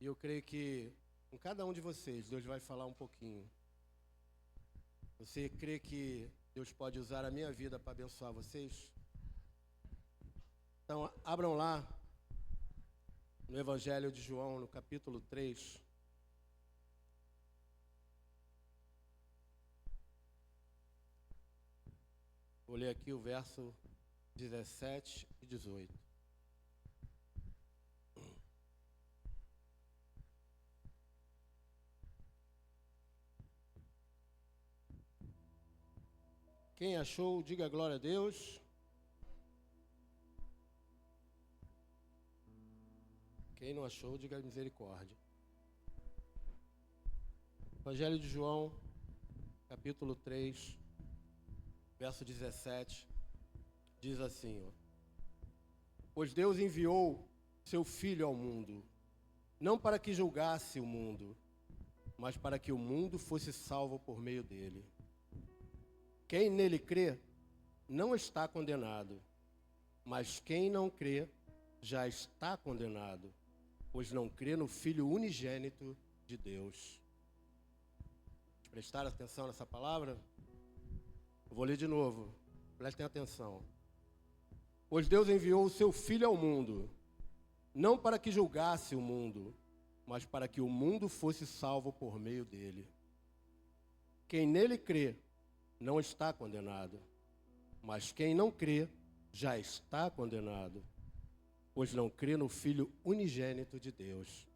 E eu creio que com cada um de vocês, Deus vai falar um pouquinho. Você crê que Deus pode usar a minha vida para abençoar vocês? Então, abram lá no Evangelho de João, no capítulo 3. Vou ler aqui o verso 17 e 18. Quem achou, diga glória a Deus. Quem não achou, diga misericórdia. Evangelho de João, capítulo 3, verso 17, diz assim, ó: Pois Deus enviou seu Filho ao mundo, não para que julgasse o mundo, mas para que o mundo fosse salvo por meio dele. Quem nele crê, não está condenado, mas quem não crê, já está condenado, pois não crê no Filho unigênito de Deus. Prestaram atenção nessa palavra? Eu vou ler de novo, prestem atenção. Pois Deus enviou o seu Filho ao mundo, não para que julgasse o mundo, mas para que o mundo fosse salvo por meio dele. Quem nele crê, não está condenado, mas quem não crê, já está condenado, pois não crê no Filho unigênito de Deus.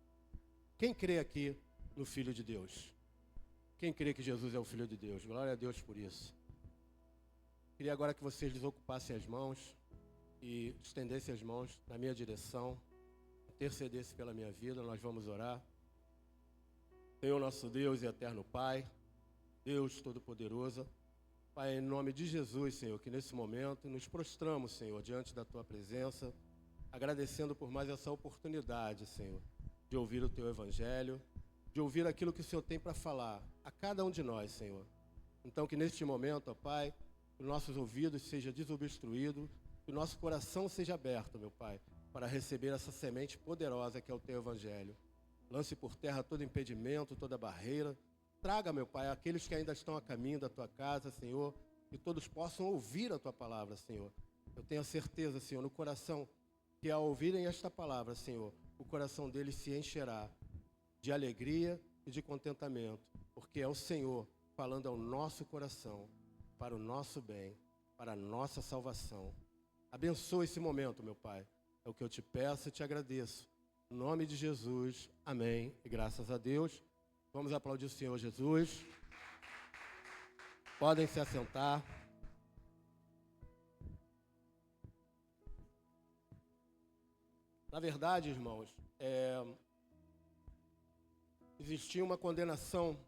Quem crê aqui no Filho de Deus? Quem crê que Jesus é o Filho de Deus? Glória a Deus por isso. Queria agora que vocês desocupassem as mãos e estendessem as mãos na minha direção, intercedessem pela minha vida. Nós vamos orar. Senhor nosso Deus e eterno Pai, Deus Todo-Poderoso, Pai, em nome de Jesus, Senhor, que nesse momento nos prostramos, Senhor, diante da Tua presença, agradecendo por mais essa oportunidade, Senhor, de ouvir o Teu Evangelho, de ouvir aquilo que o Senhor tem para falar a cada um de nós, Senhor. Então, que neste momento, ó Pai, os nossos ouvidos sejam desobstruídos, que o nosso coração seja aberto, meu Pai, para receber essa semente poderosa que é o Teu Evangelho. Lance por terra todo impedimento, toda barreira. Traga, meu Pai, aqueles que ainda estão a caminho da Tua casa, Senhor, que todos possam ouvir a Tua palavra, Senhor. Eu tenho a certeza, Senhor, no coração, que ao ouvirem esta palavra, Senhor, o coração deles se encherá de alegria e de contentamento, porque é o Senhor falando ao nosso coração, para o nosso bem, para a nossa salvação. Abençoa esse momento, meu Pai. É o que eu te peço e te agradeço. Em nome de Jesus, amém. E graças a Deus. Vamos aplaudir o Senhor Jesus. Podem se assentar. Na verdade, irmãos, existia uma condenação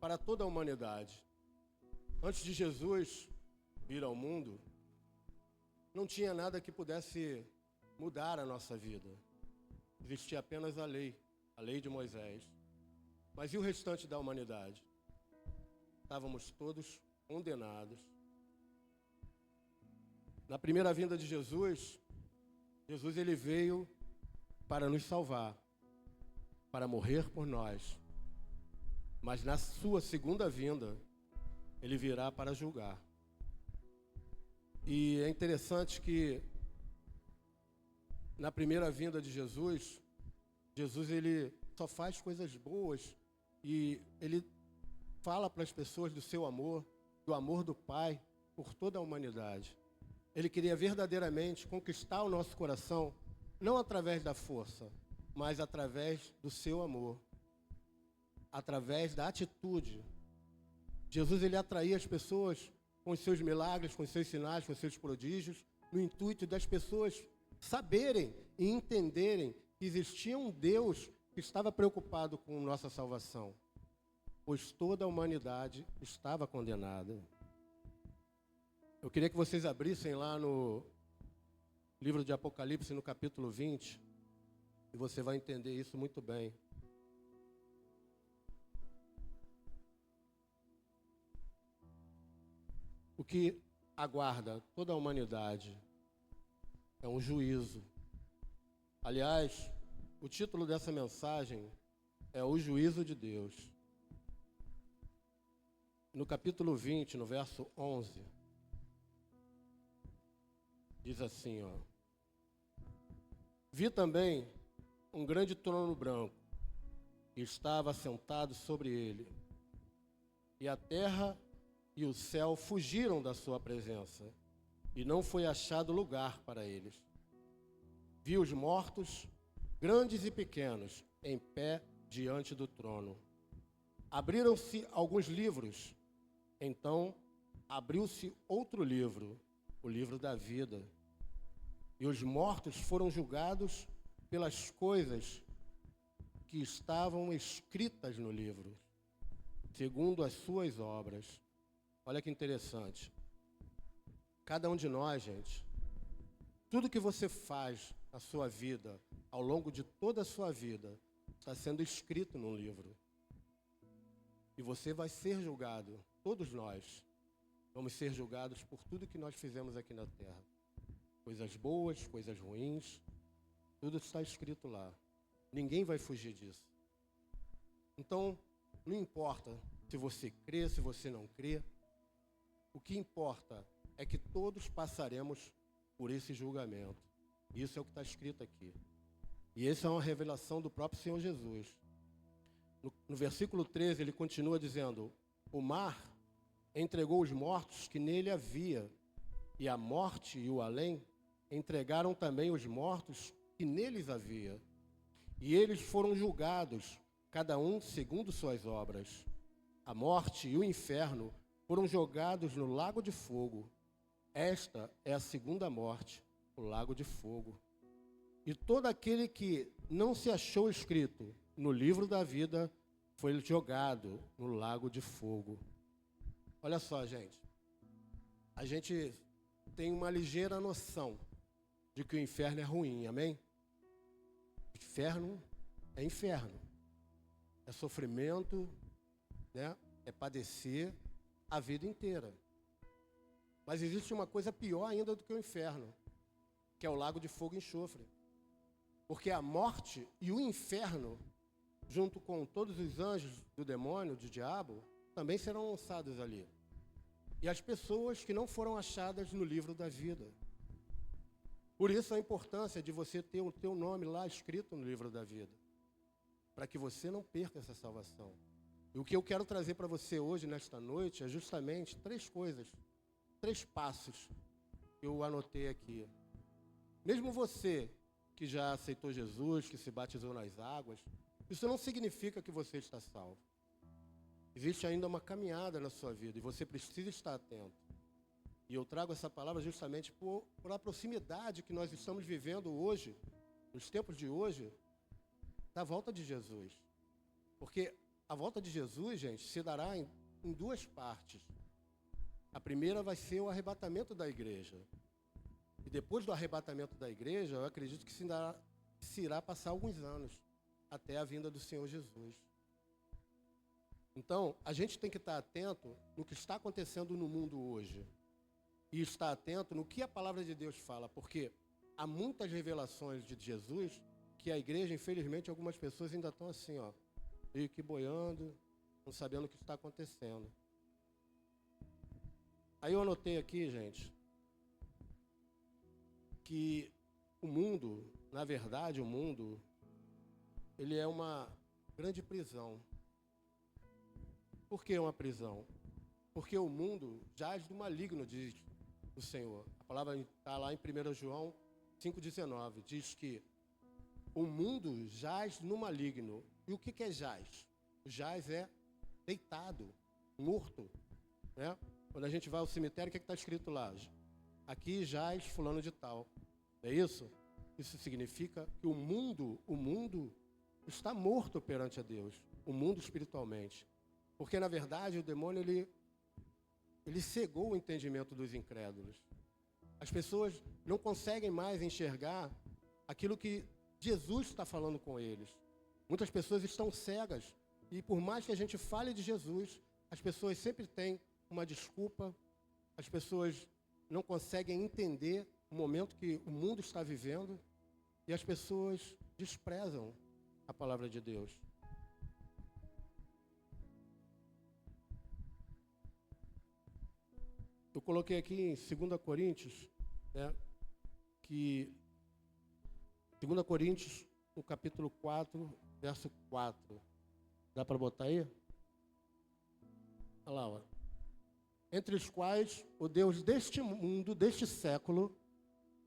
para toda a humanidade. Antes de Jesus vir ao mundo, não tinha nada que pudesse mudar a nossa vida. Existia apenas a lei de Moisés. Mas e o restante da humanidade? Estávamos todos condenados. Na primeira vinda de Jesus, ele veio para nos salvar, para morrer por nós. Mas na sua segunda vinda, ele virá para julgar. E é interessante que na primeira vinda de Jesus, ele só faz coisas boas e ele fala para as pessoas do seu amor, do amor do Pai por toda a humanidade. Ele queria verdadeiramente conquistar o nosso coração, não através da força, mas através do seu amor, através da atitude. Jesus, ele atraía as pessoas com os seus milagres, com os seus sinais, com os seus prodígios, no intuito das pessoas saberem e entenderem que existia um Deus que estava preocupado com nossa salvação, pois toda a humanidade estava condenada. Eu queria que vocês abrissem lá no livro de Apocalipse, no capítulo 20, e você vai entender isso muito bem. O que aguarda toda a humanidade é um juízo. Aliás, O título dessa mensagem é O Juízo de Deus. No capítulo 20, no verso 11, diz assim, ó: Vi também um grande trono branco, que estava sentado sobre ele, e a terra e o céu fugiram da sua presença, e não foi achado lugar para eles. Vi os mortos, grandes e pequenos, em pé diante do trono. Abriram-se alguns livros, então abriu-se outro livro, o livro da vida. E os mortos foram julgados pelas coisas que estavam escritas no livro, segundo as suas obras. Olha que interessante. Cada um de nós, gente, tudo que você faz na sua vida, ao longo de toda a sua vida, está sendo escrito num livro. E você vai ser julgado, todos nós vamos ser julgados por tudo que nós fizemos aqui na terra. Coisas boas, coisas ruins, tudo está escrito lá. Ninguém vai fugir disso. Então, não importa se você crê, se você não crê. O que importa é que todos passaremos por esse julgamento. Isso é o que está escrito aqui. E essa é uma revelação do próprio Senhor Jesus. No versículo 13, ele continua dizendo: o mar entregou os mortos que nele havia, e a morte e o além entregaram também os mortos que neles havia. E eles foram julgados, cada um segundo suas obras. A morte e o inferno foram jogados no lago de fogo. Esta é a segunda morte, o lago de fogo. E todo aquele que não se achou escrito no livro da vida foi jogado no lago de fogo. Olha só, gente. A gente tem uma ligeira noção de que o inferno é ruim, amém? Inferno é inferno. É sofrimento, né? É padecer a vida inteira. Mas existe uma coisa pior ainda do que o inferno, que é o lago de fogo e enxofre. Porque a morte e o inferno, junto com todos os anjos do demônio, do diabo, também serão lançados ali. E as pessoas que não foram achadas no livro da vida. Por isso a importância de você ter o teu nome lá escrito no livro da vida, para que você não perca essa salvação. E o que eu quero trazer para você hoje, nesta noite, é justamente três coisas, três passos que eu anotei aqui. Mesmo você que já aceitou Jesus, que se batizou nas águas, isso não significa que você está salvo. Existe ainda uma caminhada na sua vida e você precisa estar atento. E eu trago essa palavra justamente por a proximidade que nós estamos vivendo hoje, nos tempos de hoje, da volta de Jesus. Porque a volta de Jesus, gente, se dará em duas partes. A primeira vai ser o arrebatamento da igreja. E depois do arrebatamento da igreja, eu acredito que se irá passar alguns anos até a vinda do Senhor Jesus. Então, a gente tem que estar atento no que está acontecendo no mundo hoje. E estar atento no que a palavra de Deus fala, porque há muitas revelações de Jesus que a igreja, infelizmente, algumas pessoas ainda estão assim, ó, meio que boiando, não sabendo o que está acontecendo. Aí eu anotei aqui, gente, que o mundo, na verdade, o mundo, ele é uma grande prisão. Por que uma prisão? Porque o mundo jaz do maligno, diz o Senhor. A palavra está lá em 1 João 5,19. Diz que o mundo jaz no maligno. E o que é jaz? O jaz é deitado, morto, né? Quando a gente vai ao cemitério, o que está escrito lá? Aqui jaz fulano de tal. É isso? Isso significa que o mundo está morto perante a Deus. O mundo espiritualmente. Porque, na verdade, o demônio, ele cegou o entendimento dos incrédulos. As pessoas não conseguem mais enxergar aquilo que Jesus está falando com eles. Muitas pessoas estão cegas. E por mais que a gente fale de Jesus, as pessoas sempre têm uma desculpa. As pessoas não conseguem entender o momento que o mundo está vivendo. E as pessoas desprezam a palavra de Deus. Eu coloquei aqui em 2 Coríntios, né, que 2 Coríntios, no capítulo 4, verso 4. Dá para botar aí? Olha lá, ó. Entre os quais o Deus deste mundo, deste século,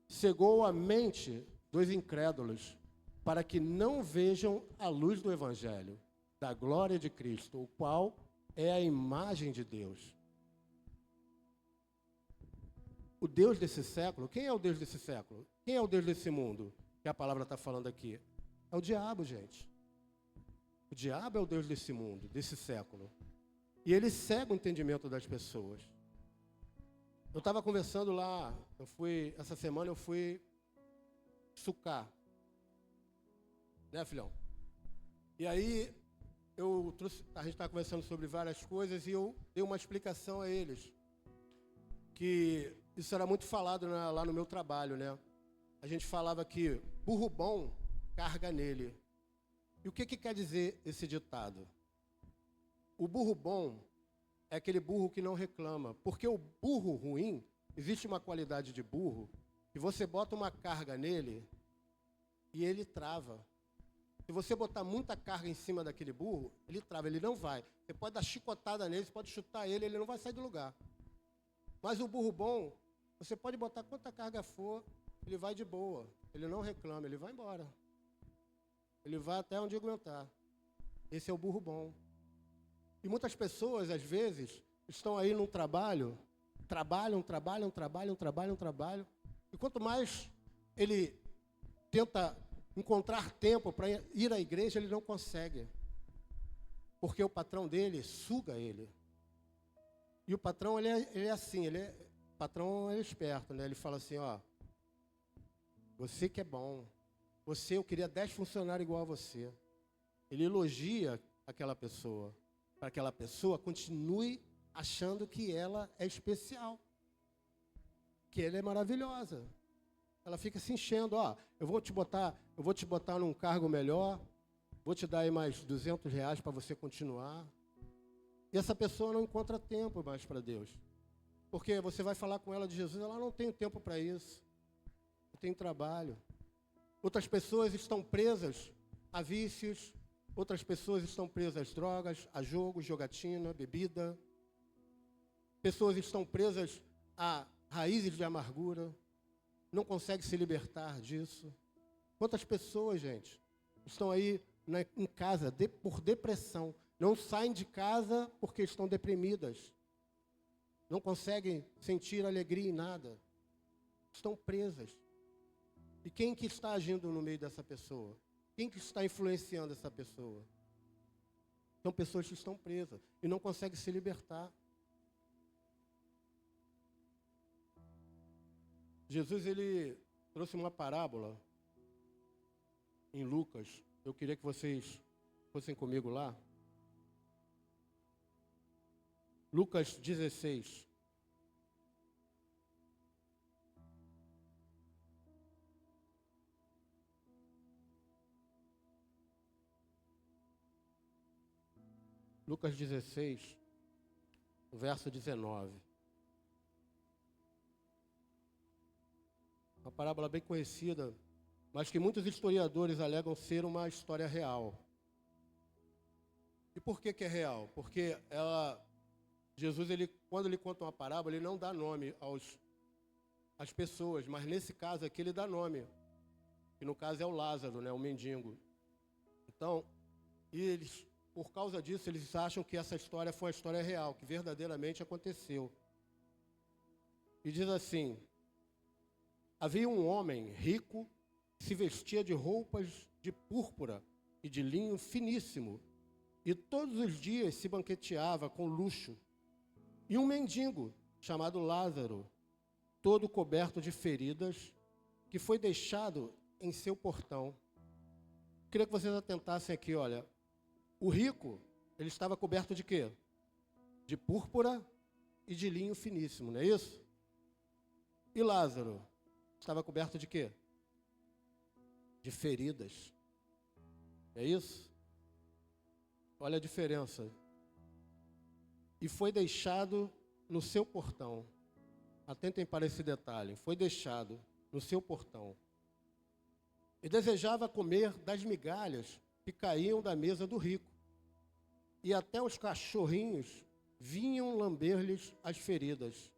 cegou a mente dos incrédulos, para que não vejam a luz do Evangelho, da glória de Cristo, o qual é a imagem de Deus. O Deus desse século, quem é o Deus desse século? Quem é o Deus desse mundo que a palavra está falando aqui? É o diabo, gente. O diabo é o Deus desse mundo, desse século. E ele cega o entendimento das pessoas. Eu estava conversando lá, essa semana eu fui sucar. Né, filhão? E aí, a gente estava conversando sobre várias coisas e eu dei uma explicação a eles. Que isso era muito falado lá no meu trabalho, né? A gente falava que burro bom carga nele. E o que quer dizer esse ditado? O burro bom é aquele burro que não reclama. Porque o burro ruim, existe uma qualidade de burro, que você bota uma carga nele e ele trava. Se você botar muita carga em cima daquele burro, ele trava, ele não vai. Você pode dar chicotada nele, você pode chutar ele não vai sair do lugar. Mas o burro bom, você pode botar quanta carga for, ele vai de boa. Ele não reclama, ele vai embora. Ele vai até onde aguentar. Esse é o burro bom. E muitas pessoas, às vezes, estão aí num trabalho, trabalham. E quanto mais ele tenta encontrar tempo para ir à igreja, ele não consegue. Porque o patrão dele suga ele. E o patrão, ele é assim, o patrão é esperto, né? Ele fala assim, ó, você que é bom, eu queria 10 funcionários igual a você. Ele elogia aquela pessoa, para que aquela pessoa continue achando que ela é especial, que ela é maravilhosa. Ela fica se enchendo, ó, eu vou te botar num cargo melhor, vou te dar aí mais R$200 para você continuar. E essa pessoa não encontra tempo mais para Deus. Porque você vai falar com ela de Jesus, ela não tem tempo para isso. Eu tenho trabalho. Outras pessoas estão presas a vícios, outras pessoas estão presas às drogas, a jogos, jogatina, bebida. Pessoas estão presas a raízes de amargura, não conseguem se libertar disso. Quantas pessoas, gente, estão aí em casa por depressão, não saem de casa porque estão deprimidas, não conseguem sentir alegria em nada, estão presas. E quem que está agindo no meio dessa pessoa? Quem que está influenciando essa pessoa? São pessoas que estão presas e não conseguem se libertar. Jesus, ele trouxe uma parábola em Lucas. Eu queria que vocês fossem comigo lá. Lucas 16. Lucas 16, verso 19. Uma parábola bem conhecida, mas que muitos historiadores alegam ser uma história real. E por que é real? Porque Jesus, quando ele conta uma parábola, ele não dá nome às pessoas, mas nesse caso aqui ele dá nome, que no caso é o Lázaro, né, o mendigo. Então, por causa disso, eles acham que essa história foi uma história real, que verdadeiramente aconteceu. E diz assim: havia um homem rico que se vestia de roupas de púrpura e de linho finíssimo, e todos os dias se banqueteava com luxo. E um mendigo, chamado Lázaro, todo coberto de feridas, que foi deixado em seu portão. Queria que vocês atentassem aqui, olha. O rico, ele estava coberto de quê? De púrpura e de linho finíssimo, não é isso? E Lázaro estava coberto de quê? De feridas. É isso? Olha a diferença. E foi deixado no seu portão. Atentem para esse detalhe. Foi deixado no seu portão. E desejava comer das migalhas que caíam da mesa do rico. E até os cachorrinhos vinham lamber-lhes as feridas.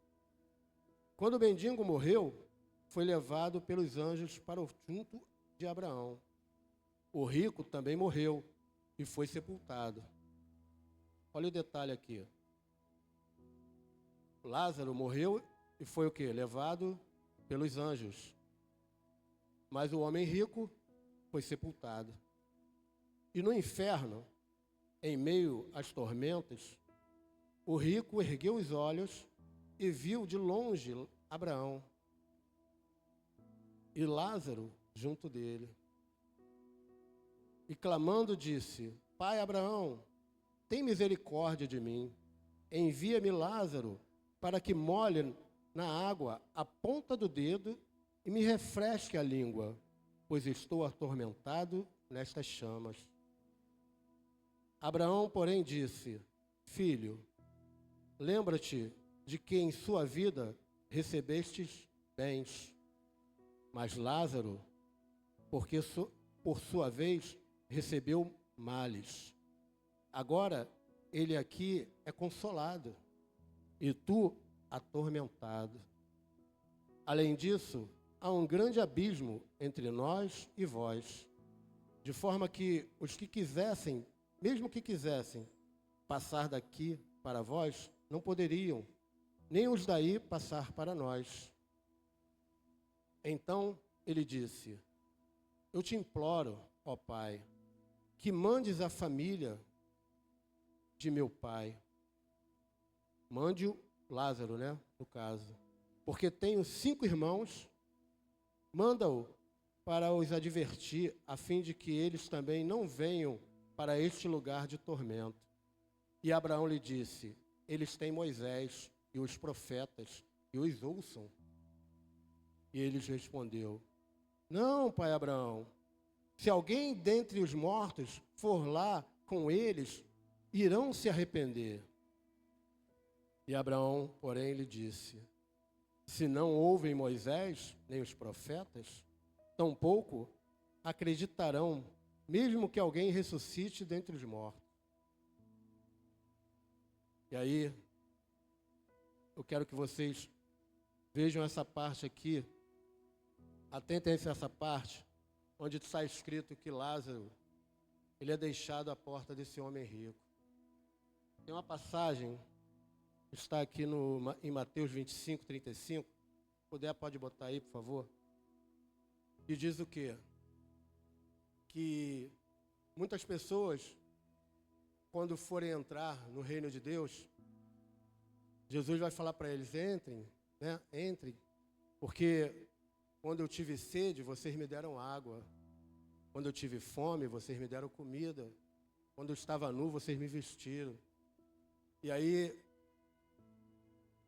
Quando o mendigo morreu, foi levado pelos anjos para o junto de Abraão. O rico também morreu e foi sepultado. Olha o detalhe aqui. Lázaro morreu e foi o quê? Levado pelos anjos. Mas o homem rico foi sepultado. E no inferno, em meio às tormentas, o rico ergueu os olhos e viu de longe Abraão e Lázaro junto dele. E clamando disse: Pai Abraão, tem misericórdia de mim. Envia-me Lázaro para que molhe na água a ponta do dedo e me refresque a língua, pois estou atormentado nestas chamas. Abraão, porém, disse: Filho, lembra-te de que em sua vida recebestes bens, mas Lázaro, por sua vez, recebeu males. Agora ele aqui é consolado, e tu atormentado. Além disso, há um grande abismo entre nós e vós, de forma que os que quisessem, mesmo que quisessem, passar daqui para vós, não poderiam, nem os daí passar para nós. Então ele disse: Eu te imploro, ó Pai, que mandes a família de meu pai. Mande-o, Lázaro, né, no caso. Porque tenho 5 irmãos, manda-o para os advertir, a fim de que eles também não venham para este lugar de tormento. E Abraão lhe disse: Eles têm Moisés e os profetas, e os ouçam. E ele respondeu: Não, pai Abraão, se alguém dentre os mortos for lá com eles, irão se arrepender. E Abraão, porém, lhe disse: Se não ouvem Moisés nem os profetas, tampouco acreditarão, mesmo que alguém ressuscite dentre os mortos. E aí, eu quero que vocês vejam essa parte aqui, atentem-se a essa parte, onde está escrito que Lázaro, ele é deixado à porta desse homem rico. Tem uma passagem, está aqui em Mateus 25, 35, se puder pode botar aí, por favor, e diz o quê? Que muitas pessoas, quando forem entrar no reino de Deus, Jesus vai falar para eles: entrem, né? Entrem, porque quando eu tive sede, vocês me deram água. Quando eu tive fome, vocês me deram comida. Quando eu estava nu, vocês me vestiram. E aí,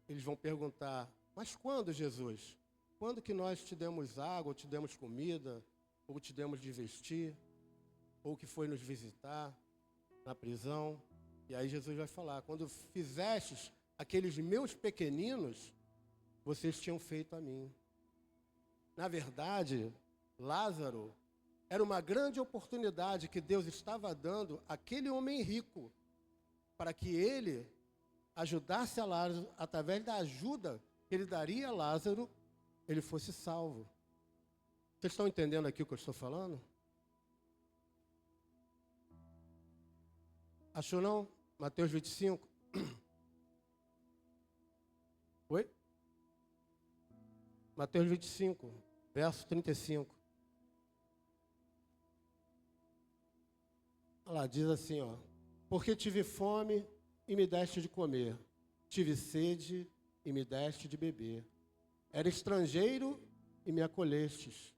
eles vão perguntar: mas quando, Jesus? Quando que nós te demos água, ou te demos comida, ou te demos de vestir, ou que foi nos visitar na prisão? E aí Jesus vai falar: quando fizestes aqueles meus pequeninos, vocês tinham feito a mim. Na verdade, Lázaro era uma grande oportunidade que Deus estava dando àquele homem rico, para que ele ajudasse a Lázaro, através da ajuda que ele daria a Lázaro, ele fosse salvo. Vocês estão entendendo aqui o que eu estou falando? Achou não? Mateus 25. Oi? Mateus 25, verso 35. Olha lá, diz assim, ó: Porque tive fome e me deste de comer, tive sede e me deste de beber. Era estrangeiro e me acolhestes.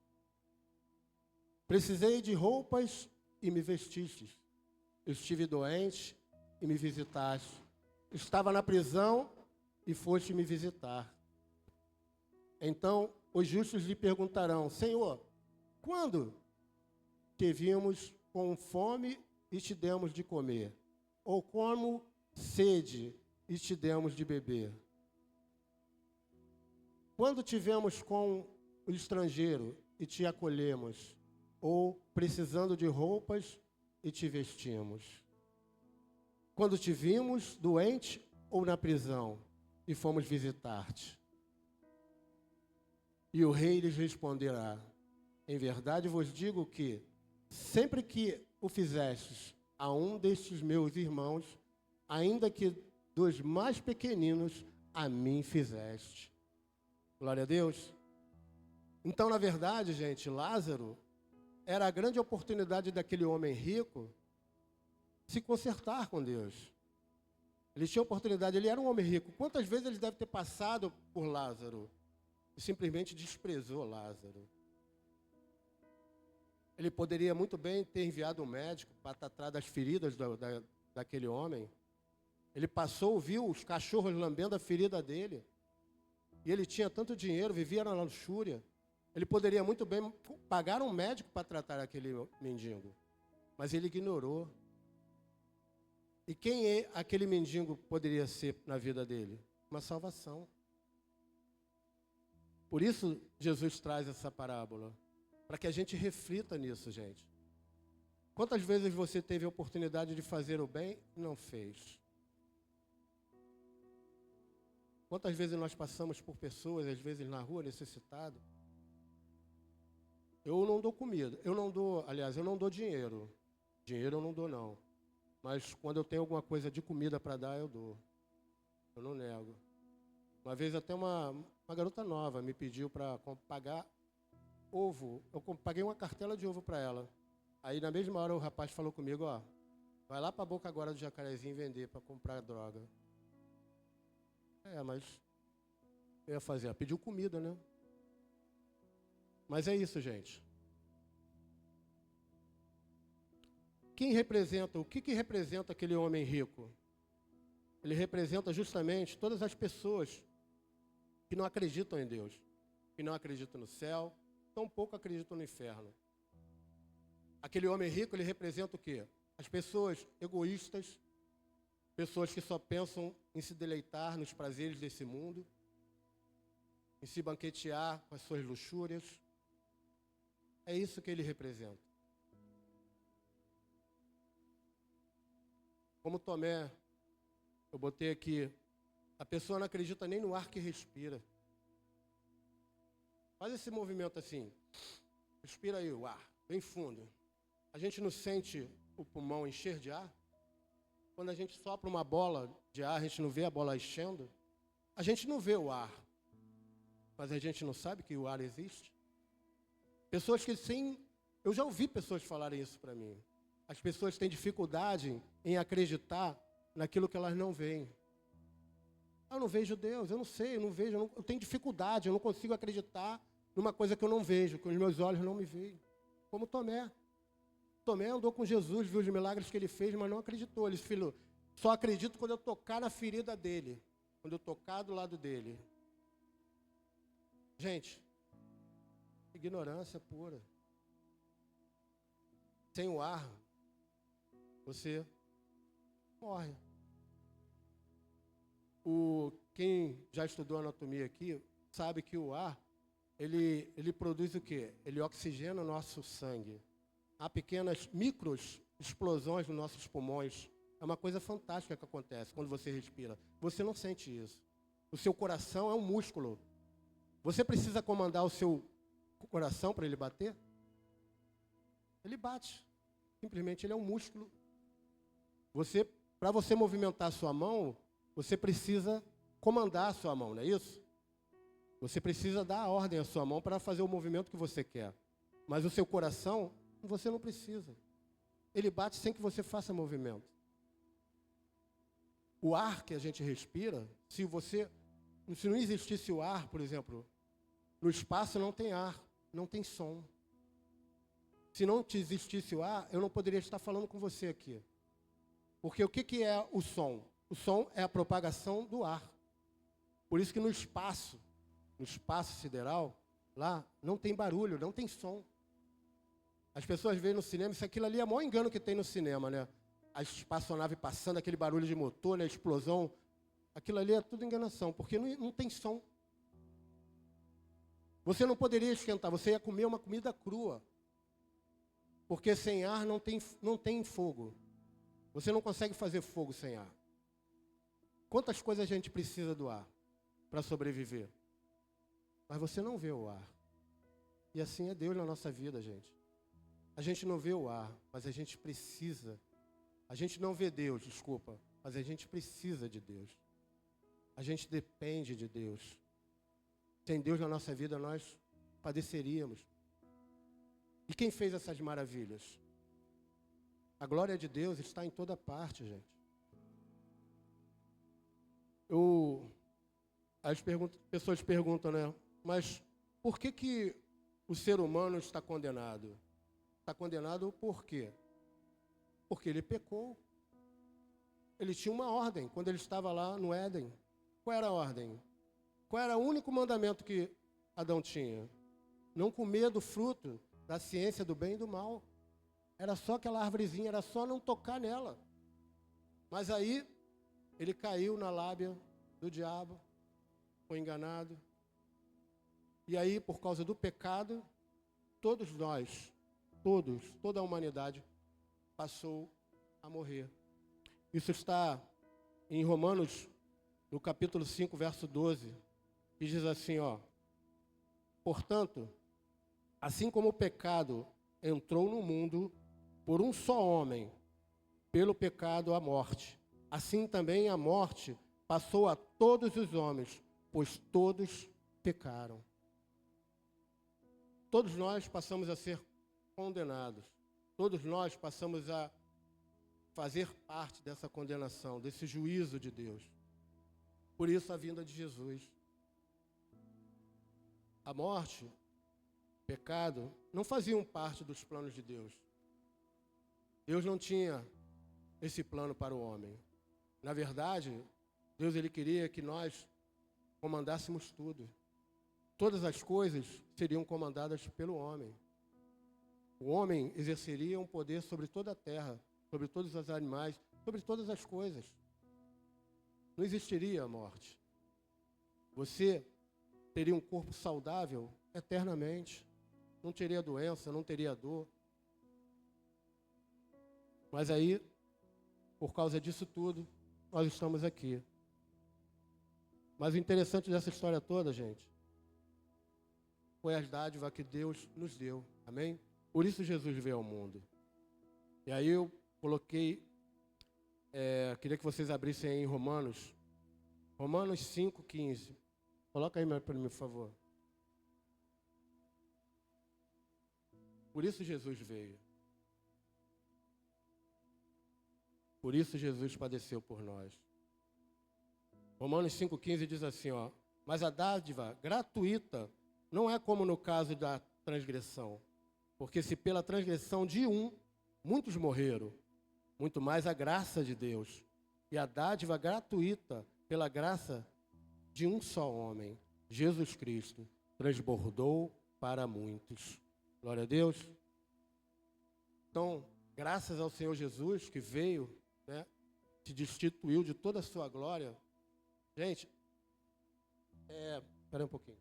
Precisei de roupas e me vestistes. Estive doente e me visitaste. Estava na prisão e foste me visitar. Então os justos lhe perguntarão: Senhor, quando te vimos com fome e te demos de comer, ou como sede e te demos de beber? Quando tivemos com o estrangeiro e te acolhemos, ou precisando de roupas e te vestimos? Quando te vimos doente ou na prisão e fomos visitar-te? E o rei lhes responderá: em verdade vos digo que, sempre que o fizestes a um destes meus irmãos, ainda que dos mais pequeninos, a mim fizeste. Glória a Deus. Então, na verdade, gente, Lázaro era a grande oportunidade daquele homem rico se consertar com Deus. Ele tinha oportunidade, ele era um homem rico. Quantas vezes ele deve ter passado por Lázaro e simplesmente desprezou Lázaro? Ele poderia muito bem ter enviado um médico para tratar das feridas daquele homem. Ele passou, viu os cachorros lambendo a ferida dele. E ele tinha tanto dinheiro, vivia na luxúria. Ele poderia muito bem pagar um médico para tratar aquele mendigo. Mas ele ignorou. E quem aquele mendigo poderia ser na vida dele? Uma salvação. Por isso, Jesus traz essa parábola. Para que a gente reflita nisso, gente. Quantas vezes você teve a oportunidade de fazer o bem e não fez? Quantas vezes nós passamos por pessoas, às vezes na rua, necessitado? Eu não dou comida, eu não dou dinheiro. Dinheiro eu não dou, não. Mas quando eu tenho alguma coisa de comida para dar, eu dou. Eu não nego. Uma vez até uma garota nova me pediu para pagar ovo. Eu paguei uma cartela de ovo para ela. Aí na mesma hora o rapaz falou comigo, ó, vai lá para a boca agora do Jacarezinho vender para comprar droga. Mas eu ia fazer, pediu comida, né? Mas é isso, gente. O que representa aquele homem rico? Ele representa justamente todas as pessoas que não acreditam em Deus, que não acreditam no céu, tampouco acreditam no inferno. Aquele homem rico, ele representa o quê? As pessoas egoístas, pessoas que só pensam em se deleitar nos prazeres desse mundo, em se banquetear com as suas luxúrias. É isso que ele representa. Como Tomé, eu botei aqui, a pessoa não acredita nem no ar que respira. Faz esse movimento assim, respira aí o ar, bem fundo. A gente não sente o pulmão encher de ar? Quando a gente sopra uma bola de ar, a gente não vê a bola enchendo? A gente não vê o ar, mas a gente não sabe que o ar existe? Pessoas que sim, eu já ouvi pessoas falarem isso para mim. As pessoas têm dificuldade em acreditar naquilo que elas não veem. Eu não vejo Deus, eu não sei, eu não vejo, eu tenho dificuldade, eu não consigo acreditar numa coisa que eu não vejo, que os meus olhos não me veem. Como Tomé. Tomé andou com Jesus, viu os milagres que ele fez, mas não acreditou. Ele falou, só acredito quando eu tocar na ferida dele, quando eu tocar do lado dele. Gente, ignorância pura. Sem o ar, você morre. Quem já estudou anatomia aqui, sabe que o ar, ele produz o quê? Ele oxigena o nosso sangue. Há pequenas explosões nos nossos pulmões. É uma coisa fantástica que acontece quando você respira. Você não sente isso. O seu coração é um músculo. Você precisa comandar o seu coração para ele bater? Ele bate. Simplesmente ele é um músculo. Para você movimentar a sua mão, você precisa comandar a sua mão, não é isso? Você precisa dar a ordem à sua mão para fazer o movimento que você quer. Mas o seu coração, você não precisa. Ele bate sem que você faça movimento. O ar que a gente respira, se não existisse o ar, por exemplo, no espaço não tem ar, não tem som. Se não existisse o ar, eu não poderia estar falando com você aqui. Porque o que é o som? O som é a propagação do ar. Por isso que no espaço sideral, lá, não tem barulho, não tem som. As pessoas veem no cinema, isso aquilo ali é o maior engano que tem no cinema, né? A espaçonave passando, aquele barulho de motor, né? A explosão. Aquilo ali é tudo enganação, porque não tem som. Você não poderia esquentar, você ia comer uma comida crua. Porque sem ar não tem fogo. Você não consegue fazer fogo sem ar. Quantas coisas a gente precisa do ar para sobreviver? Mas você não vê o ar. E assim é Deus na nossa vida, gente. A gente não vê o ar, mas a gente precisa. A gente não vê Deus, desculpa, mas a gente precisa de Deus. A gente depende de Deus. Sem Deus na nossa vida, nós padeceríamos. E quem fez essas maravilhas? A glória de Deus está em toda parte, gente. As pessoas perguntam, né? Mas por que o ser humano está condenado? Está condenado por quê? Porque ele pecou. Ele tinha uma ordem quando ele estava lá no Éden. Qual era a ordem? Qual era o único mandamento que Adão tinha? Não comer do fruto da ciência do bem e do mal. Era só aquela árvorezinha, era só não tocar nela. Mas aí, ele caiu na lábia do diabo, foi enganado. E aí, por causa do pecado, todos nós, toda a humanidade passou a morrer. Isso está em Romanos, no capítulo 5, verso 12, que diz assim, ó: portanto, assim como o pecado entrou no mundo por um só homem, pelo pecado a morte, assim também a morte passou a todos os homens, pois todos pecaram. Todos nós passamos a ser condenados. Todos nós passamos a fazer parte dessa condenação, desse juízo de Deus. Por isso a vinda de Jesus. A morte, o pecado, não faziam parte dos planos de Deus. Deus não tinha esse plano para o homem. Na verdade, Deus ele queria que nós comandássemos tudo. Todas as coisas seriam comandadas pelo homem. O homem exerceria um poder sobre toda a terra, sobre todos os animais, sobre todas as coisas. Não existiria a morte. Você teria um corpo saudável eternamente. Não teria doença, não teria dor. Mas aí, por causa disso tudo, nós estamos aqui. Mas o interessante dessa história toda, gente, foi as dádivas que Deus nos deu. Amém? Por isso Jesus veio ao mundo. E aí eu coloquei, queria que vocês abrissem aí em Romanos 5,15. Coloca aí para mim, por favor. Por isso Jesus veio. Por isso Jesus padeceu por nós. Romanos 5,15 diz assim, ó: mas a dádiva gratuita não é como no caso da transgressão. Porque se pela transgressão de um, muitos morreram, muito mais a graça de Deus. E a dádiva gratuita, pela graça de um só homem, Jesus Cristo, transbordou para muitos. Glória a Deus. Então, graças ao Senhor Jesus que veio, né, se destituiu de toda a sua glória. Gente, espera um pouquinho.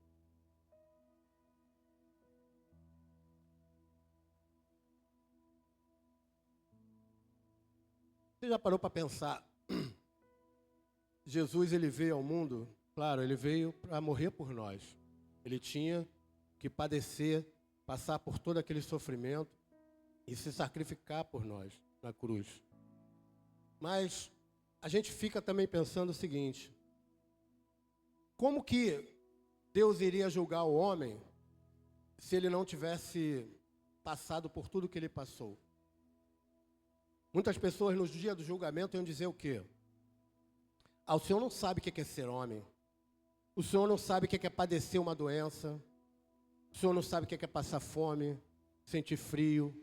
Você já parou para pensar? Jesus, ele veio ao mundo, claro, ele veio para morrer por nós. Ele tinha que padecer, passar por todo aquele sofrimento e se sacrificar por nós na cruz. Mas a gente fica também pensando o seguinte: como que Deus iria julgar o homem se ele não tivesse passado por tudo que ele passou? Muitas pessoas nos dias do julgamento iam dizer o quê? Ah, o senhor não sabe o que é ser homem. O senhor não sabe o que é padecer uma doença. O senhor não sabe o que é passar fome, sentir frio.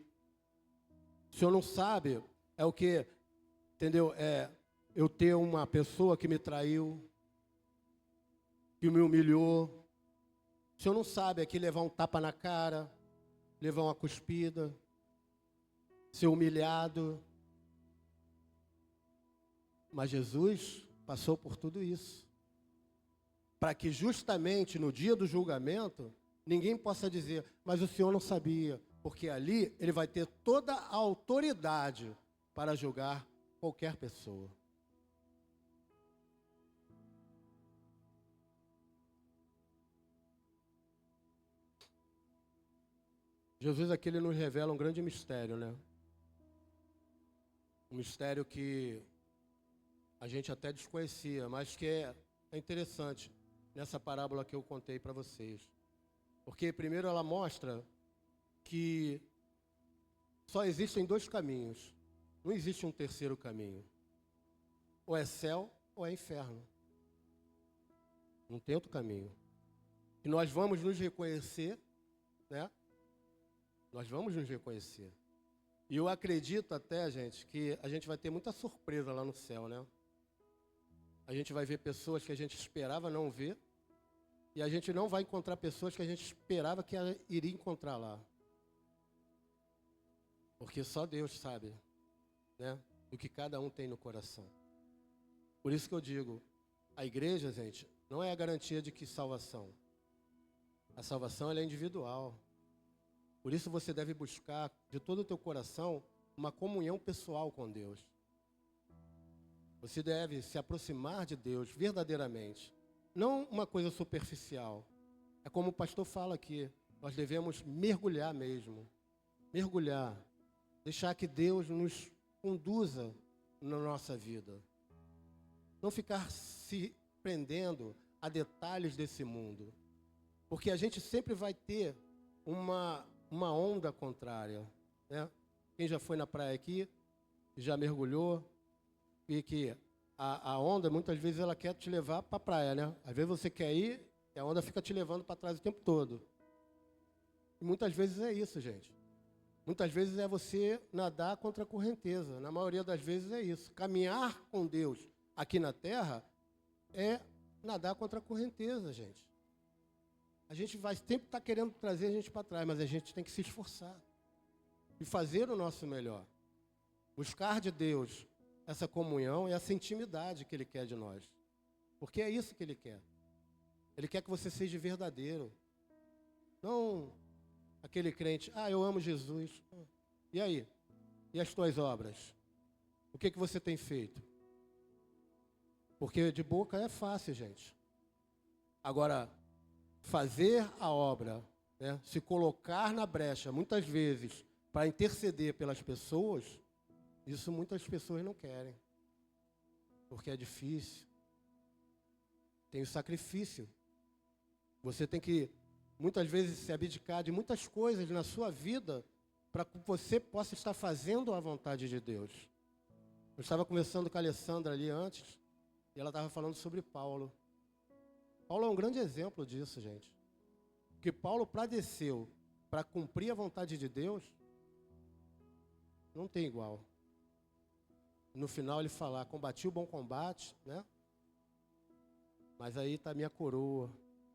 O senhor não sabe o que, entendeu? Eu ter uma pessoa que me traiu, que me humilhou. O senhor não sabe aqui levar um tapa na cara, levar uma cuspida. ser humilhado. Mas Jesus passou por tudo isso, para que justamente no dia do julgamento, ninguém possa dizer, mas o Senhor não sabia, porque ali ele vai ter toda a autoridade para julgar qualquer pessoa. Jesus aqui ele nos revela um grande mistério, né? Um mistério que a gente até desconhecia, mas que é interessante nessa parábola que eu contei para vocês. Porque primeiro ela mostra que só existem dois caminhos. Não existe um terceiro caminho. Ou é céu ou é inferno. Não tem outro caminho. E nós vamos nos reconhecer, né? Nós vamos nos reconhecer. E eu acredito até, gente, que a gente vai ter muita surpresa lá no céu, né? A gente vai ver pessoas que a gente esperava não ver. E a gente não vai encontrar pessoas que a gente esperava que iria encontrar lá. Porque só Deus sabe, né? O que cada um tem no coração. Por isso que eu digo, a igreja, gente, não é a garantia de que salvação. A salvação ela é individual. Por isso você deve buscar de todo o teu coração uma comunhão pessoal com Deus. Você deve se aproximar de Deus verdadeiramente. Não uma coisa superficial. É como o pastor fala aqui, nós devemos mergulhar mesmo. Mergulhar. Deixar que Deus nos conduza na nossa vida. Não ficar se prendendo a detalhes desse mundo. Porque a gente sempre vai ter uma onda contrária, né? Quem já foi na praia aqui, já mergulhou, e que a onda, muitas vezes, ela quer te levar para a praia, né? Às vezes você quer ir, e a onda fica te levando para trás o tempo todo. E muitas vezes é isso, gente. Muitas vezes é você nadar contra a correnteza. Na maioria das vezes é isso. Caminhar com Deus aqui na terra é nadar contra a correnteza, gente. A gente vai sempre estar querendo trazer a gente para trás, mas a gente tem que se esforçar e fazer o nosso melhor. Buscar de Deus essa comunhão e essa intimidade que Ele quer de nós. Porque é isso que Ele quer. Ele quer que você seja verdadeiro. Não aquele crente, eu amo Jesus. E aí? E as tuas obras? O que você tem feito? Porque de boca é fácil, gente. Agora, fazer a obra, né, se colocar na brecha, muitas vezes, para interceder pelas pessoas, isso muitas pessoas não querem. Porque é difícil. Tem o sacrifício. Você tem que, muitas vezes, se abdicar de muitas coisas na sua vida para que você possa estar fazendo a vontade de Deus. Eu estava conversando com a Alessandra ali antes, e ela estava falando sobre Paulo. Paulo é um grande exemplo disso, gente. Porque Paulo padeceu para cumprir a vontade de Deus, não tem igual. No final ele fala, combati o bom combate, né? Mas aí está a minha coroa,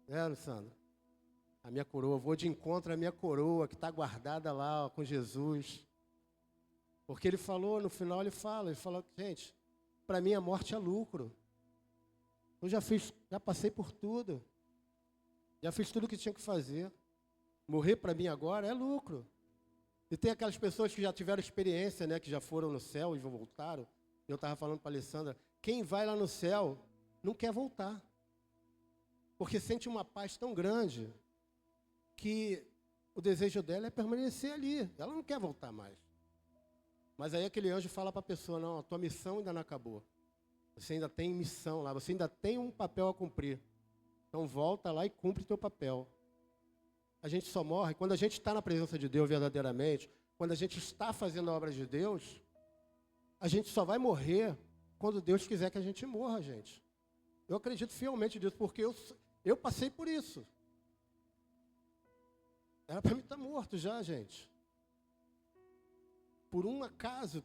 né, Alessandra? A minha coroa, vou de encontro à minha coroa, que está guardada lá com Jesus. Porque ele falou, no final ele fala, gente, para mim a morte é lucro. Eu já passei por tudo. Já fiz tudo o que tinha que fazer. Morrer para mim agora é lucro. E tem aquelas pessoas que já tiveram experiência, né, que já foram no céu e voltaram. Eu estava falando para a Alessandra, quem vai lá no céu não quer voltar. Porque sente uma paz tão grande que o desejo dela é permanecer ali. Ela não quer voltar mais. Mas aí aquele anjo fala para a pessoa, não, a tua missão ainda não acabou. Você ainda tem missão lá, você ainda tem um papel a cumprir. Então volta lá e cumpre o teu papel. A gente só morre quando a gente está na presença de Deus verdadeiramente, quando a gente está fazendo a obra de Deus, a gente só vai morrer quando Deus quiser que a gente morra, gente. Eu acredito fielmente nisso, porque eu passei por isso. Era para mim estar morto já, gente. Por um acaso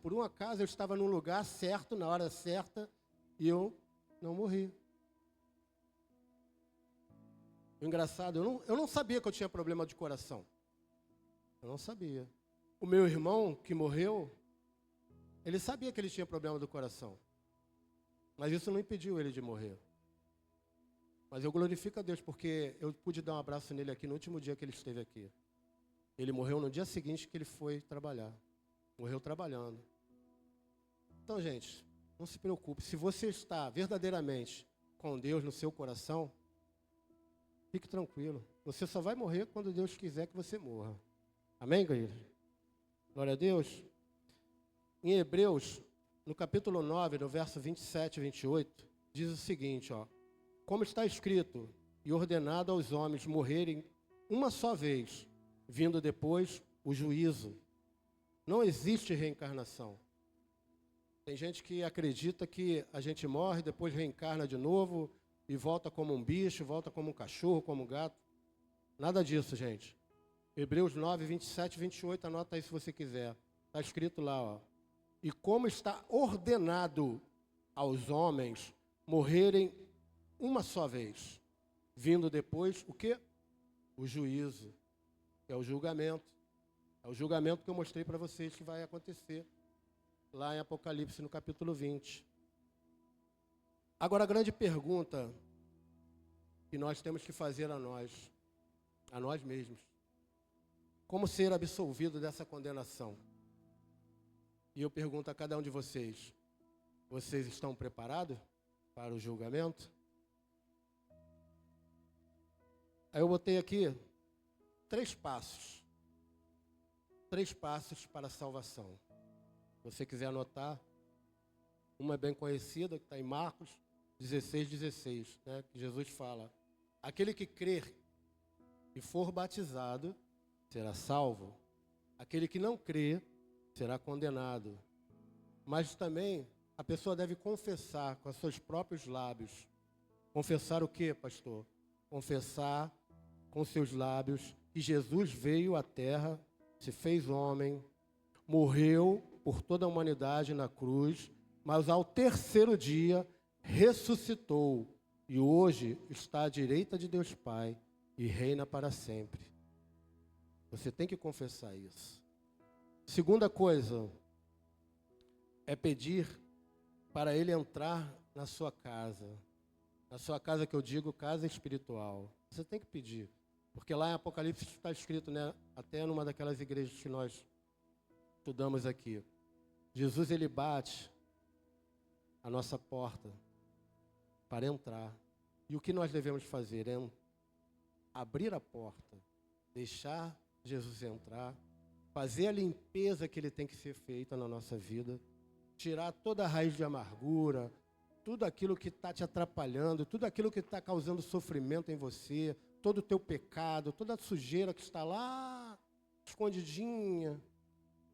eu estava no lugar certo, na hora certa, e eu não morri. O engraçado, eu não sabia que eu tinha problema de coração. Eu não sabia. O meu irmão que morreu, ele sabia que ele tinha problema do coração. Mas isso não impediu ele de morrer. Mas eu glorifico a Deus porque eu pude dar um abraço nele aqui no último dia que ele esteve aqui. Ele morreu no dia seguinte que ele foi trabalhar. Morreu trabalhando. Então, gente, não se preocupe. Se você está verdadeiramente com Deus no seu coração, fique tranquilo. Você só vai morrer quando Deus quiser que você morra. Amém, igreja? Glória a Deus. Em Hebreus, no capítulo 9, no verso 27 e 28, diz o seguinte, ó. Como está escrito, e ordenado aos homens morrerem uma só vez, vindo depois o juízo. Não existe reencarnação. Tem gente que acredita que a gente morre, depois reencarna de novo, e volta como um bicho, volta como um cachorro, como um gato. Nada disso, gente. Hebreus 9, 27 e 28, anota aí se você quiser. Está escrito lá, ó. E como está ordenado aos homens morrerem uma só vez, vindo depois o quê? O juízo, que é o julgamento. É o julgamento que eu mostrei para vocês que vai acontecer lá em Apocalipse, no capítulo 20. Agora, a grande pergunta que nós temos que fazer a nós mesmos. Como ser absolvido dessa condenação? E eu pergunto a cada um de vocês, vocês estão preparados para o julgamento? Aí eu botei aqui 3 passos. 3 passos para a salvação. Se você quiser anotar, uma é bem conhecida, que está em Marcos 16:16, né, que Jesus fala, aquele que crer e for batizado será salvo. Aquele que não crer será condenado. Mas também a pessoa deve confessar com os seus próprios lábios. Confessar o quê, pastor? Confessar com seus lábios que Jesus veio à terra, se fez homem, morreu por toda a humanidade na cruz, mas ao 3º dia ressuscitou e hoje está à direita de Deus Pai e reina para sempre. Você tem que confessar isso. Segunda coisa é pedir para Ele entrar na sua casa. Na sua casa que eu digo, casa espiritual. Você tem que pedir. Porque lá em Apocalipse está escrito, né, até numa daquelas igrejas que nós estudamos aqui. Jesus, Ele bate a nossa porta para entrar. E o que nós devemos fazer é abrir a porta, deixar Jesus entrar, fazer a limpeza que Ele tem que ser feita na nossa vida, tirar toda a raiz de amargura, tudo aquilo que está te atrapalhando, tudo aquilo que está causando sofrimento em você, todo o teu pecado, toda a sujeira que está lá, escondidinha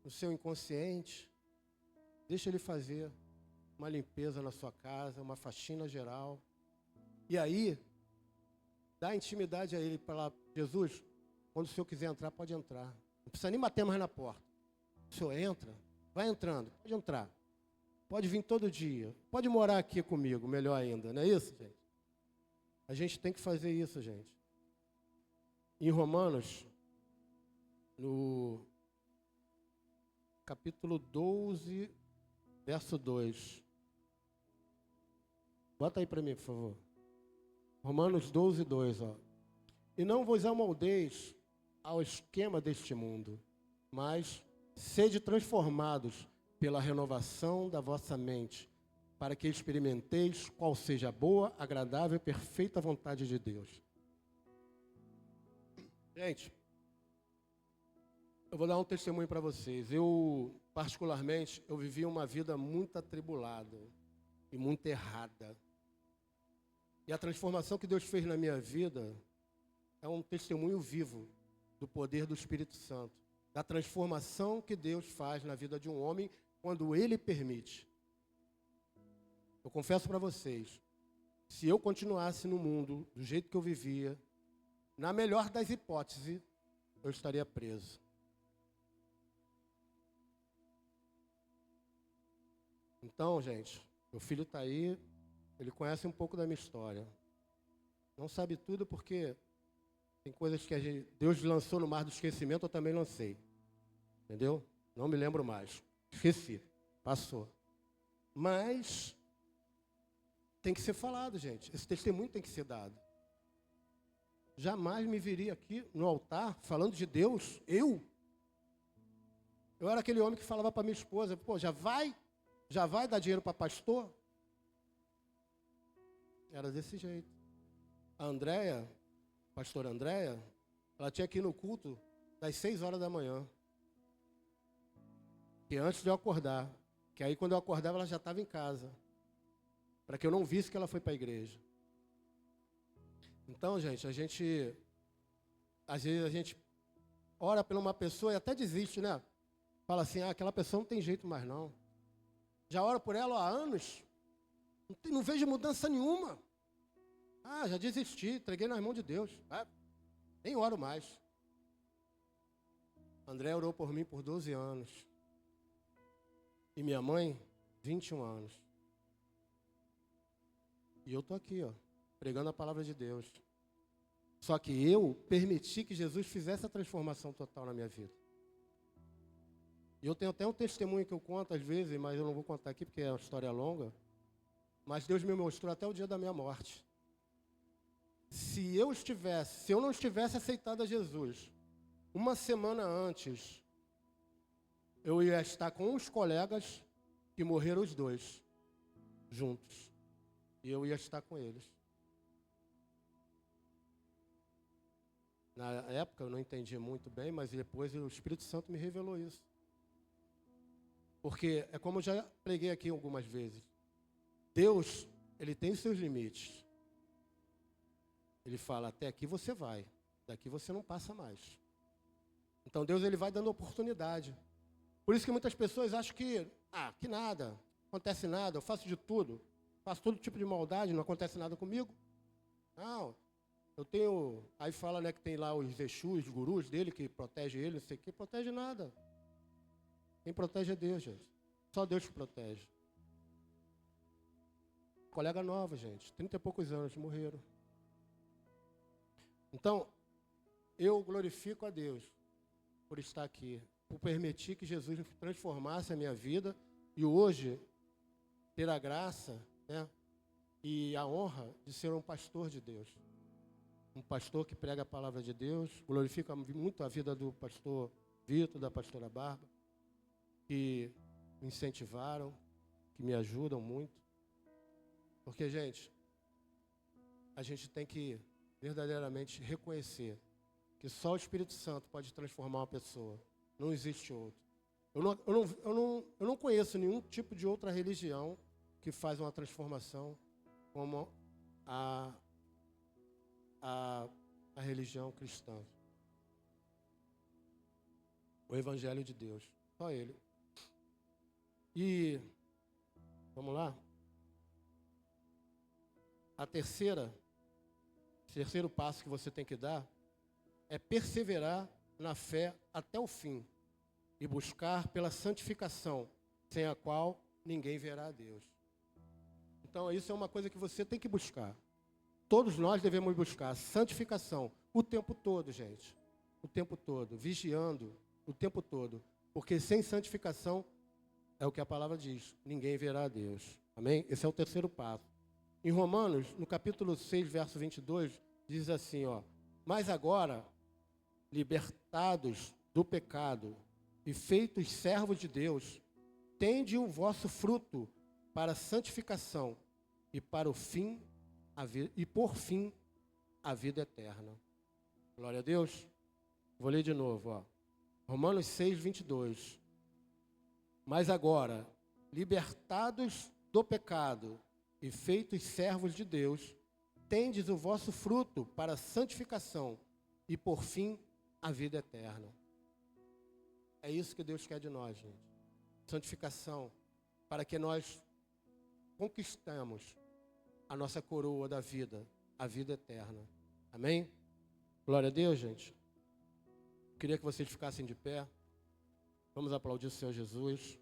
no seu inconsciente. Deixa Ele fazer uma limpeza na sua casa, uma faxina geral. E aí, dá intimidade a Ele para falar, Jesus, quando o Senhor quiser entrar, pode entrar. Não precisa nem bater mais na porta. O Senhor entra, vai entrando, pode entrar. Pode vir todo dia. Pode morar aqui comigo, melhor ainda. Não é isso, gente? A gente tem que fazer isso, gente. Em Romanos, no capítulo 12, verso 2. Bota aí para mim, por favor. Romanos 12, 2. Ó. E não vos amoldeis ao esquema deste mundo, mas sede transformados pela renovação da vossa mente, para que experimenteis qual seja a boa, agradável e perfeita vontade de Deus. Gente, eu vou dar um testemunho para vocês. Eu, particularmente, eu vivi uma vida muito atribulada e muito errada. E a transformação que Deus fez na minha vida é um testemunho vivo do poder do Espírito Santo, da transformação que Deus faz na vida de um homem quando Ele permite. Eu confesso para vocês, se eu continuasse no mundo do jeito que eu vivia, na melhor das hipóteses, eu estaria preso. Então, gente, meu filho está aí, ele conhece um pouco da minha história. Não sabe tudo porque tem coisas que Deus lançou no mar do esquecimento, eu também lancei. Entendeu? Não me lembro mais. Esqueci. Passou. Mas tem que ser falado, gente. Esse testemunho tem que ser dado. Jamais me viria aqui no altar falando de Deus, eu era aquele homem que falava para minha esposa, pô, já vai dar dinheiro para pastor? Era desse jeito. A Andréia, pastora Andréia, ela tinha que ir no culto das 6 horas da manhã. Que antes de eu acordar. Que aí quando eu acordava ela já estava em casa. Para que eu não visse que ela foi para a igreja. Então, gente, às vezes a gente ora por uma pessoa e até desiste, né? Fala assim, aquela pessoa não tem jeito mais não. Já oro por ela há anos, não vejo mudança nenhuma. Já desisti, entreguei nas mãos de Deus. Nem oro mais. André orou por mim por 12 anos. E minha mãe, 21 anos. E eu estou aqui, pregando a palavra de Deus. Só que eu permiti que Jesus fizesse a transformação total na minha vida. E eu tenho até um testemunho que eu conto às vezes, mas eu não vou contar aqui porque é uma história longa. Mas Deus me mostrou até o dia da minha morte. Se eu não estivesse aceitado a Jesus, uma semana antes, eu ia estar com uns colegas que morreram os dois, juntos. E eu ia estar com eles. Na época eu não entendi muito bem, mas depois o Espírito Santo me revelou isso. Porque é como eu já preguei aqui algumas vezes. Deus, ele tem os seus limites. Ele fala, até aqui você vai, daqui você não passa mais. Então Deus, ele vai dando oportunidade. Por isso que muitas pessoas acham que nada, não acontece nada, eu faço de tudo. Faço todo tipo de maldade, não acontece nada comigo. Não, eu tenho... Aí fala, né, que tem lá os Exus, os gurus dele, que protege ele, não sei o que, protege nada. Quem protege é Deus, gente. Só Deus que protege. Colega nova, gente, 30 e poucos anos, morreram. Então, eu glorifico a Deus por estar aqui, por permitir que Jesus transformasse a minha vida e hoje ter a graça, né, e a honra de ser um pastor de Deus. Um pastor que prega a palavra de Deus, glorifica muito a vida do pastor Vitor, da pastora Bárbara, que me incentivaram, que me ajudam muito. Porque, gente, a gente tem que verdadeiramente reconhecer que só o Espírito Santo pode transformar uma pessoa. Não existe outro. Eu não conheço nenhum tipo de outra religião que faz uma transformação como a religião cristã. O Evangelho de Deus. Só ele. E, vamos lá? Terceiro passo que você tem que dar é perseverar na fé até o fim e buscar pela santificação, sem a qual ninguém verá a Deus. Então, isso é uma coisa que você tem que buscar. Todos nós devemos buscar santificação o tempo todo, gente. O tempo todo, vigiando o tempo todo. Porque sem santificação, é o que a palavra diz, ninguém verá a Deus. Amém? Esse é o terceiro passo. Em Romanos, no capítulo 6, verso 22, diz assim, mas agora, libertados do pecado e feitos servos de Deus, tende o vosso fruto para a santificação e para o fim e por fim a vida eterna. Glória a Deus. Vou ler de novo, Romanos 6, 22. Mas agora, libertados do pecado e feitos servos de Deus, tendes o vosso fruto para a santificação e por fim a vida eterna. É isso que Deus quer de nós, gente. Santificação, para que nós conquistemos a nossa coroa da vida, a vida eterna. Amém? Glória a Deus, gente. Queria que vocês ficassem de pé. Vamos aplaudir o Senhor Jesus.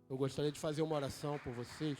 Eu gostaria de fazer uma oração por vocês.